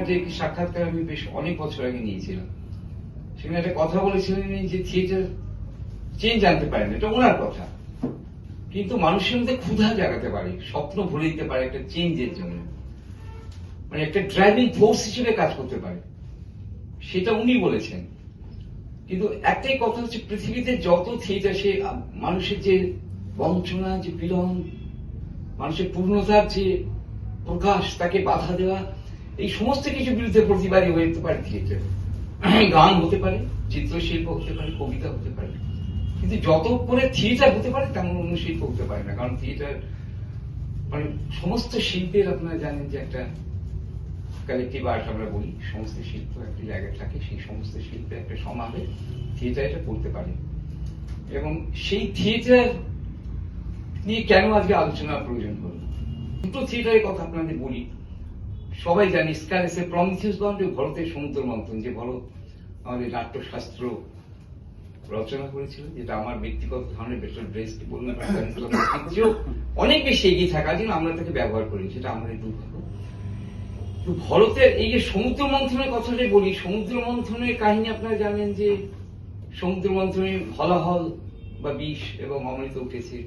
যে একটি সাক্ষাৎকার আমি বেশ অনেক বছর আগে নিয়েছিলাম, সেখানে একটা কথা বলেছিলেন যে থিয়েটার চেঞ্জ আনতে পারে না, এটা ওনার কথা, কিন্তু মানুষের মধ্যে ক্ষুধা জাগাতে পারে, স্বপ্ন ভরে দিতে পারে একটা চেঞ্জের জন্য, মানে একটা ড্রাইভিং ফোর্স হিসেবে কাজ করতে পারে, সেটা উনি বলেছেন। কিন্তু একটাই কথা হচ্ছে, পৃথিবীতে যত থিয়েটার, সে মানুষের যে বঞ্চনা, যে পীড়ন, মানুষের পূর্ণতার যে প্রকাশ, তাকে বাধা দেওয়া, এই সমস্ত কিছুর বিরুদ্ধে প্রতিবাদী হয়ে যেতে পারে থিয়েটার। গান হতে পারে, চিত্রশিল্প হতে পারে, কবিতা হতে পারে, কিন্তু যত করে থিয়েটার হতে পারে তেমন অন্য শিল্প হতে পারে না। কারণ থিয়েটার মানে সমস্ত শিল্পের, আপনারা জানেন যে একটা কালেকটিভ আর্ট আমরা বলি, সমস্ত শিল্প একটা জায়গায় থাকে, সেই সমস্ত শিল্পে একটা সমাবেশ থিয়েটার এটা করতে পারে। এবং সেই থিয়েটার নিয়ে কেন আজকে আলোচনার প্রয়োজন হল, দুটো থিয়েটারের কথা আপনাদের বলি। সবাই জানি স্কালেসে প্রমিথিয়াস বন্ড, ভরতের সমুদ্র মন্থন, যে ভরত আমাদের নাট্যশাস্ত্র রচনা করেছিল, যেটা আমার ব্যক্তিগত ধরনের বেটার ড্রেস বললাম, অনেক বেশি এগিয়ে থাকার জন্য আমরা তাকে ব্যবহার করি, সেটা আমাদের দুর্ভাগ্য। ভরতের এই যে সমুদ্র মন্থনের কথাটা বলি, সমুদ্র মন্থনের কাহিনী আপনারা জানেন যে সমুদ্র মন্থনে হলাহল বা বিষ এবং অমৃত উঠেছে,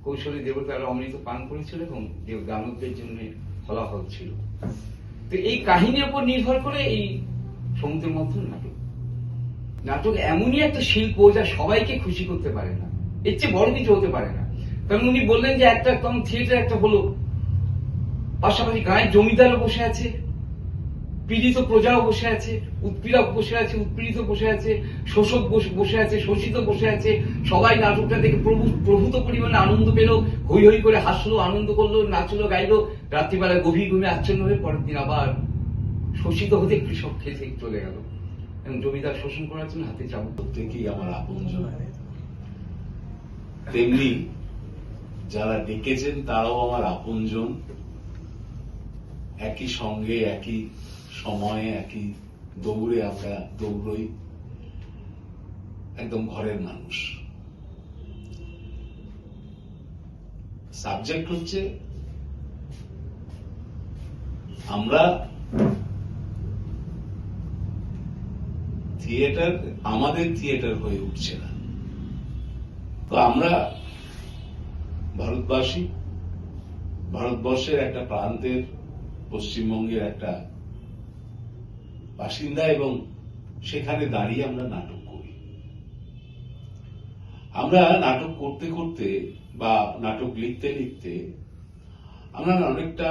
কৌশলী দেবতারা অমৃত পান করেছিল এবং দানবদের জন্য হলাহল ছিল। তো এই কাহিনীর উপর নির্ভর করে এই সমুদ্র মন্থন নাটক। নাটক এমনই একটা শিল্প যা সবাইকে খুশি করতে পারে না, এর চেয়ে বড় কিছু হতে পারে না। কারণ উনি বললেন যে একটা থিয়েটার একটা হলো, পাশাপাশি গায়ের জমিদারও বসে আছে, পীড়িত প্রজাও বসে আছে, উৎপীড়ক বসে আছে, উৎপীড়িত বসে আছে, শোষক বসে আছে, শোষিত বসে আছে। সবাই নাটকটা দেখে প্রভূত পরিমাণে আনন্দ পেল, হই হই করে হাসলো, আনন্দ করলো, নাচলো, গাইলো, রাত্রিবেলা গভীর ঘুমে আচ্ছন্ন হয়ে পরের দিন আবার শোষিত হতে কৃষক খেতে চলে গেল এবং জমিদার শোষণ করার জন্য হাতে চাবুক। প্রত্যেকেই আমার আপনজন, তেমনি যারা ডেকেছেন তারাও আমার আপনজন। একই সঙ্গে, একই সময়ে, একই দৌড়ে আমরা দৌড়ই, একদম ঘরের মানুষ। সাবজেক্ট হচ্ছে আমরা থিয়েটার, আমাদের থিয়েটার হয়ে উঠছে না। তো আমরা ভারতবাসী, ভারতবর্ষের একটা প্রান্তের, পশ্চিমবঙ্গের একটা বাসিন্দা, এবং সেখানে দাঁড়িয়ে আমরা নাটক করি। আমরা নাটক করতে করতে বা নাটক লিখতে লিখতে আমরা অনেকটা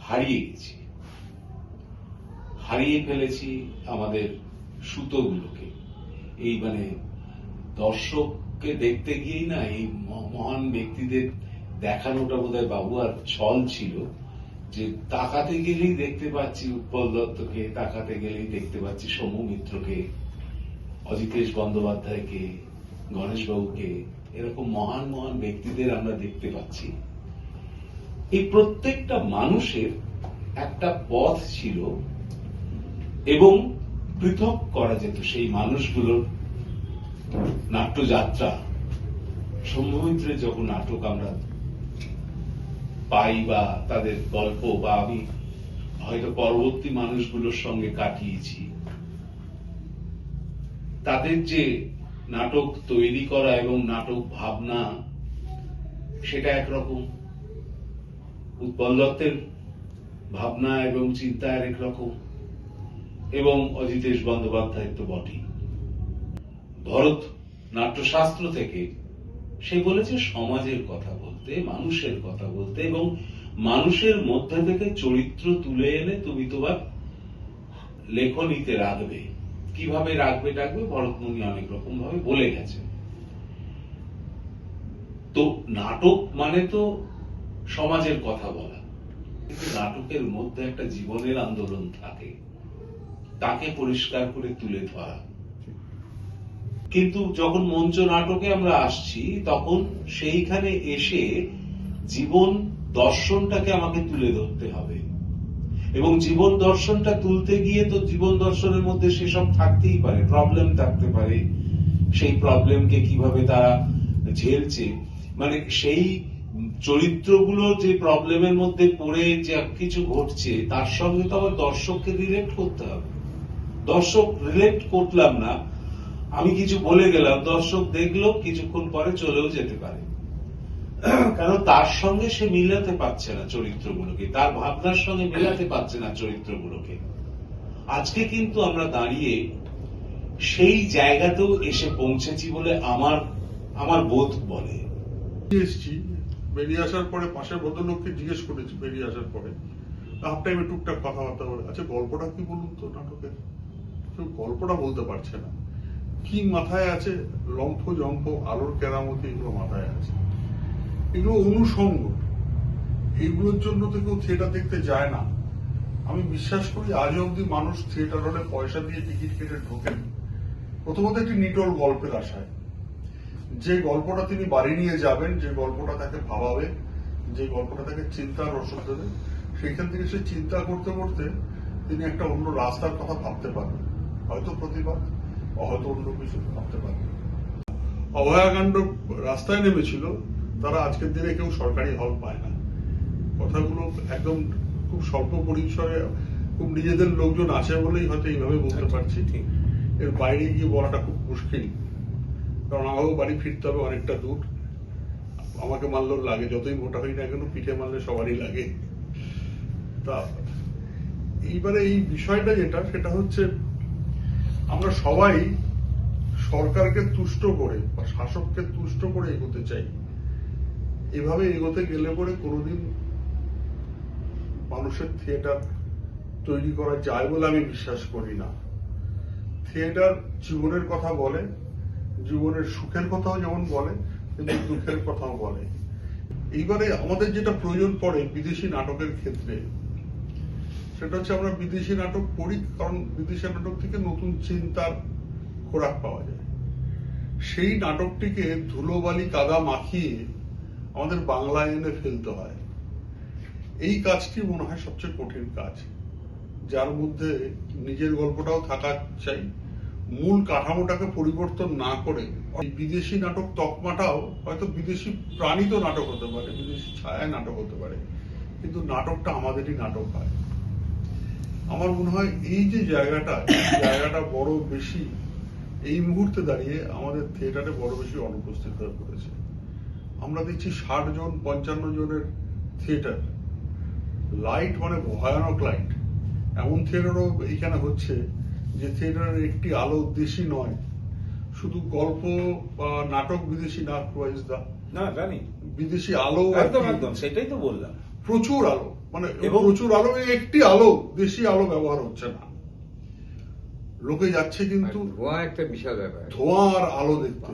হারিয়ে গেছি, হারিয়ে ফেলেছি আমাদের সুতোগুলোকে। এই মানে দর্শককে দেখতে গিয়েই না, এই মহান ব্যক্তিদের দেখানোটা বোধহয় বাবু আর ছল ছিল, যে তাকাতে গেলেই দেখতে পাচ্ছি উৎপল দত্তকে, তাকাতে গেলেই দেখতে পাচ্ছি সৌমিত্রকে, অজিতেশ বন্দ্যোপাধ্যায়কে, গণেশবাবুকে, এরকম মহান মহান ব্যক্তিদের আমরা দেখতে পাচ্ছি। এই প্রত্যেকটা মানুষের একটা পথ ছিল এবং পৃথক করা যেত সেই মানুষগুলোর নাট্যযাত্রা। সৌমিত্রের যখন নাটক আমরা পাই বা তাদের গল্প, বা আমি হয়তো পরবর্তী মানুষগুলোর সঙ্গে কাটিয়েছি, তাদের যে নাটক তৈরি করা এবং নাটক ভাবনা, সেটা একরকম, উৎপল দত্তের ভাবনা এবং চিন্তা আরেক রকম, এবং অজিতেশ বন্দ্যোপাধ্যায়ের তো বটেই। ভরত নাট্যশাস্ত্র থেকে সে বলেছে সমাজের কথা বলতে, মানুষের কথা বলতে, এবং মানুষের মধ্যে থেকে চরিত্র তুলে এনে তুমি তোমার লেখনীতে রাখবে। কিভাবে রাখবে ভরতমুনি অনেক রকম ভাবে বলে গেছে। তো নাটক মানে তো সমাজের কথা বলা, কিন্তু নাটকের মধ্যে একটা জীবনের আন্দোলন থাকে, তাকে পরিষ্কার করে তুলে ধরা। কিন্তু যখন মঞ্চ নাটকে আমরা আসছি, তখন সেইখানে এসে জীবন দর্শনটাকে আমাকে তুলে ধরতে হবে, এবং জীবন দর্শনটা তুলতে গিয়ে তো জীবন দর্শনের মধ্যে সেসব থাকতেই পারে, প্রবলেম থাকতে পারে, সেই প্রবলেমকে কিভাবে তারা ঝেলছে, মানে সেই চরিত্রগুলো যে প্রবলেমের মধ্যে পড়ে যা কিছু ঘটছে তার সঙ্গে তো আবার দর্শককে রিলেট করতে হবে। দর্শক রিলেট করলাম না, আমি কিছু বলে গেলাম, দর্শক দেখলো, কিছুক্ষণ পরে চলেও যেতে পারে, কারণ তার সঙ্গে সে মিলাতে পারছে না চরিত্রগুলোকে, তার ভাবনার সঙ্গে মিলাতে পারছে না চরিত্রগুলোকে। আজকে কিন্তু আমরা দাঁড়িয়ে সেই জায়গাতেও এসে পৌঁছেছি বলে আমার বোধ বলে। এসেছি, বেরিয়ে আসার পরে পাশের ভদ্রলোককে জিজ্ঞেস করেছি, বেরিয়ে আসার পরে হাফ টাইমে টুকটাক কথাবার্তা বলে, আচ্ছা গল্পটা কি বলুন তো নাটকের? কেউ গল্পটা বলতে পারছে না। কি মাথায় আছে? লম্ফ জম্ফ, আলোর কেরামতি, এগুলো মাথায় আছে। এগুলো অনুষঙ্গ, এইগুলোর জন্য তো কেউ থিয়েটার দেখতে যায় না। আমি বিশ্বাস করি আজ অব্দি মানুষ থিয়েটার হলে পয়সা দিয়ে টিকিট কেটে ঢোকেন প্রথমত একটি নিটল গল্পের আশায়, যে গল্পটা তিনি বাড়ি নিয়ে যাবেন, যে গল্পটা তাকে ভাবাবে, যে গল্পটা তাকে চিন্তার রসদ দেবে, সেখান থেকে সে চিন্তা করতে করতে তিনি একটা অন্য রাস্তার কথা ভাবতে পারবেন, হয়তো প্রতিবাদ, হয়তো অন্য কিছু ভাবতে পারবেন। অভয়াকাণ্ড রাস্তায় নেমেছিল, তারা আজকের দিনে কেউ সরকারি হল পায় না। কথাগুলো একদম খুব স্বল্প পরিসরে, খুব নিজেদের লোকজন আছে বলেই হয়তো এইভাবে বলতে পারছি। এর বাইরে গিয়ে বলাটা খুব মুশকিল, কারণ আমাকেও বাড়ি ফিরতে হবে অনেকটা দূর। আমাকে মারলেও লাগে, যতই মোটা হই না কেন পিঠে মারলে সবারই লাগে। তা এইবারে এই বিষয়টা যেটা, সেটা হচ্ছে আমরা সবাই সরকারকে তুষ্ট করে বা শাসককে তুষ্ট করে এগোতে চাই। এভাবে এগোতে গেলে পরে কোনোদিন মানুষের থিয়েটার তৈরি করা যায় বলে আমি বিশ্বাস করি না। থিয়েটার জীবনের কথা বলে, জীবনের সুখের কথাও যেমন বলে, কিন্তু দুঃখের কথাও বলে। এইবারে আমাদের যেটা প্রয়োজন পড়ে বিদেশি নাটকের ক্ষেত্রে, সেটা হচ্ছে আমরা বিদেশি নাটক পড়ি, কারণ বিদেশি নাটক থেকে নতুন চিন্তার খোরাক পাওয়া যায়। সেই নাটকটিকে ধুলোবালি কাদা মাখিয়ে আমাদের বাংলায় এনে ফেলতে হয়। এই কাজটি মনে হয় সবচেয়ে কঠিন কাজ, যার মধ্যে নিজের গল্পটাও থাকা চাই, মূল কাঠামোটাকে পরিবর্তন না করে। বিদেশি নাটক তকমাটাও হয়তো বিদেশি প্রাণিত নাটক হতে পারে, বিদেশি ছায়া নাটক হতে পারে, কিন্তু নাটকটা আমাদেরই নাটক হয়। আমার মনে হয় এই যে জায়গাটা বড় বেশি এই মুহূর্তে দাঁড়িয়ে আমাদের থিয়েটারে বড় বেশি অনুপস্থিত হয়ে পড়েছে। আমরা দেখছি 60 জন 55 জনের থিয়েটার, লাইট মানে ভয়ানক লাইট। এমন থিয়েটারও এইখানে হচ্ছে যে থিয়েটারের একটি আলো দেশি নয়, শুধু গল্প বা নাটক বিদেশি না, না জানি বিদেশি আলো, একদম একদম সেটাই তো বললাম, প্রচুর আলো, মানে প্রচুর আলো, একটি আলো, দেশি আলো ব্যবহার হচ্ছে না। লোকে যাচ্ছে কিন্তু ধোঁয়া একটা বিশাল ব্যাপার, ধোঁয়া আর আলো দেখতে।